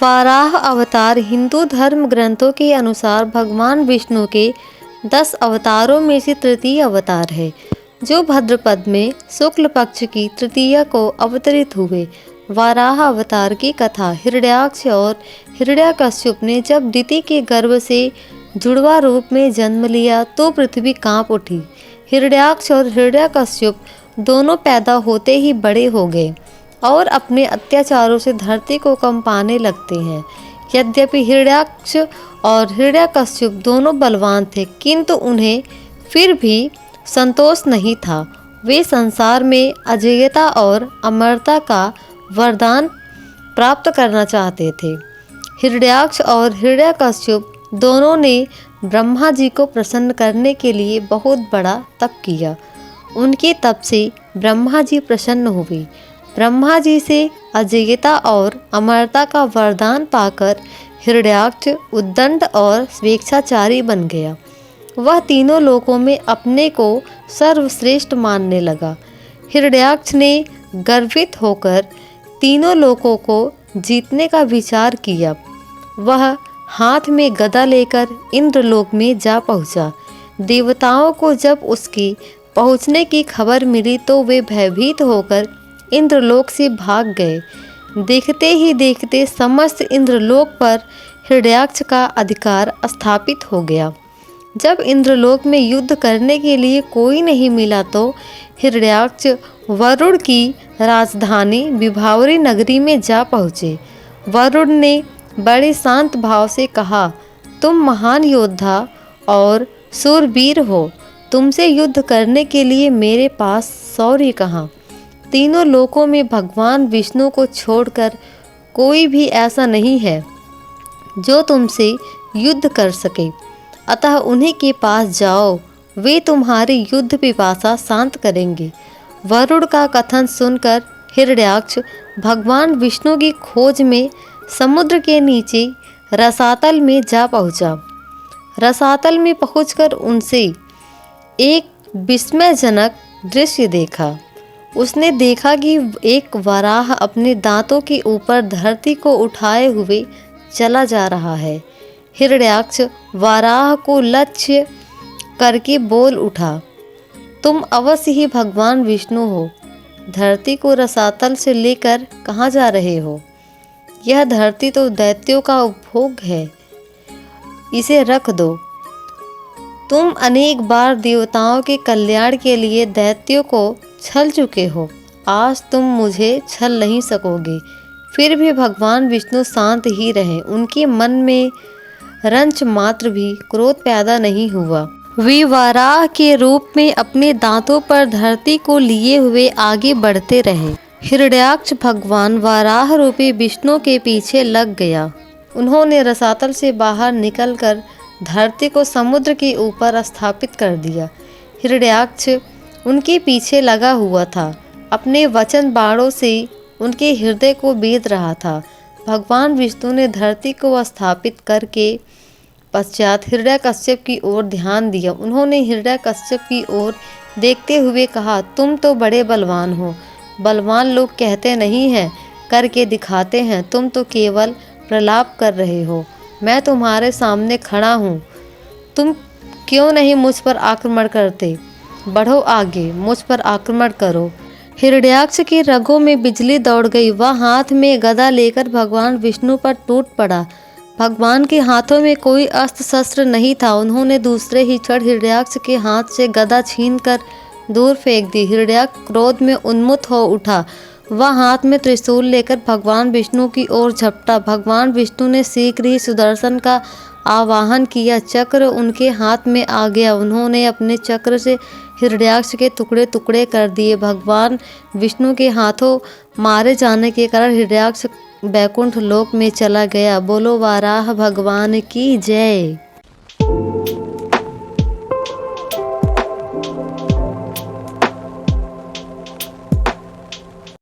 वाराह अवतार हिंदू धर्म ग्रंथों के अनुसार भगवान विष्णु के 10 अवतारों में से तृतीय अवतार है, जो भाद्रपद में शुक्ल पक्ष की तृतीया को अवतरित हुए। वाराह अवतार की कथा। हिरण्याक्ष और हिरण्यकश्यप ने जब दिति के गर्भ से जुड़वा रूप में जन्म लिया तो पृथ्वी कांप उठी। हिरण्याक्ष और हिरण्यकश्यप दोनों पैदा होते ही बड़े हो गए और अपने अत्याचारों से धरती को कंपाने लगते हैं। यद्यपि हिरण्याक्ष और हिरण्यकश्यप दोनों बलवान थे, किंतु उन्हें फिर भी संतोष नहीं था। वे संसार में अजेयता और अमरता का वरदान प्राप्त करना चाहते थे। हिरण्याक्ष और हिरण्यकश्यप दोनों ने ब्रह्मा जी को प्रसन्न करने के लिए बहुत बड़ा तप किया। उनके तप से ब्रह्मा जी प्रसन्न हुए। ब्रह्मा जी से अजेयता और अमरता का वरदान पाकर हिरण्याक्ष उद्दंड और स्वेच्छाचारी बन गया। वह तीनों लोकों में अपने को सर्वश्रेष्ठ मानने लगा। हिरण्याक्ष ने गर्वित होकर तीनों लोकों को जीतने का विचार किया। वह हाथ में गदा लेकर इंद्रलोक में जा पहुंचा। देवताओं को जब उसके पहुंचने की खबर मिली तो वे भयभीत होकर इंद्रलोक से भाग गए। देखते ही देखते समस्त इंद्रलोक पर हिरण्याक्ष का अधिकार स्थापित हो गया। जब इंद्रलोक में युद्ध करने के लिए कोई नहीं मिला तो हिरण्याक्ष वरुण की राजधानी विभावरी नगरी में जा पहुँचे। वरुण ने बड़े शांत भाव से कहा, तुम महान योद्धा और शूरवीर हो, तुमसे युद्ध करने के लिए मेरे पास शौर्य कहाँ। तीनों लोकों में भगवान विष्णु को छोड़कर कोई भी ऐसा नहीं है जो तुमसे युद्ध कर सके, अतः उन्हीं के पास जाओ, वे तुम्हारी युद्ध पिपासा शांत करेंगे। वरुण का कथन सुनकर हिरण्याक्ष भगवान विष्णु की खोज में समुद्र के नीचे रसातल में जा पहुंचा। रसातल में पहुंचकर उनसे एक विस्मयजनक दृश्य देखा। उसने देखा कि एक वराह अपने दांतों के ऊपर धरती को उठाए हुए चला जा रहा है। हिरण्याक्ष वराह को लक्ष्य करके बोल उठा, तुम अवश्य ही भगवान विष्णु हो। धरती को रसातल से लेकर कहाँ जा रहे हो? यह धरती तो दैत्यों का उपभोग है, इसे रख दो। तुम अनेक बार देवताओं के कल्याण के लिए दैत्यों को छल चुके हो, आज तुम मुझे छल नहीं सकोगे। फिर भी भगवान विष्णु शांत ही रहे। उनके मन में रंच मात्र भी क्रोध पैदा नहीं हुआ। वे वराह के रूप में अपने दांतों पर धरती को लिए हुए आगे बढ़ते रहे। हिरण्याक्ष भगवान वराह रूपी विष्णु के पीछे लग गया। उन्होंने रसातल से बाहर निकलकर धरती को समुद्र के ऊपर स्थापित कर दिया। हिरण्याक्ष उनके पीछे लगा हुआ था, अपने वचन बाणों से उनके हृदय को बेध रहा था। भगवान विष्णु ने धरती को स्थापित करके पश्चात हिरण्यकश्यप की ओर ध्यान दिया। उन्होंने हिरण्यकश्यप की ओर देखते हुए कहा, तुम तो बड़े बलवान हो। बलवान लोग कहते नहीं हैं, करके दिखाते हैं। तुम तो केवल प्रलाप कर रहे हो। मैं तुम्हारे सामने खड़ा हूँ, तुम क्यों नहीं मुझ पर आक्रमण करते? बढ़ो आगे, मुझ पर आक्रमण करो। हिरण्याक्ष की रगों में बिजली दौड़ गई। वह हाथ में गदा लेकर भगवान विष्णु पर टूट पड़ा। भगवान के हाथों में कोई अस्त्र शस्त्र नहीं था। उन्होंने दूसरे ही क्षण हिरण्याक्ष के हाथ से गदा छीनकर दूर फेंक दी। हिरण्याक्ष क्रोध में उन्मुख हो उठा। वह हाथ में त्रिशूल लेकर भगवान विष्णु की ओर झपटा। भगवान विष्णु ने शीघ्र ही सुदर्शन का आवाहन किया। चक्र उनके हाथ में आ गया। उन्होंने अपने चक्र से हिरण्याक्ष के टुकड़े टुकड़े कर दिए। भगवान विष्णु के हाथों मारे जाने के कारण हिरण्याक्ष वैकुंठ लोक में चला गया। बोलो वाराह भगवान की जय।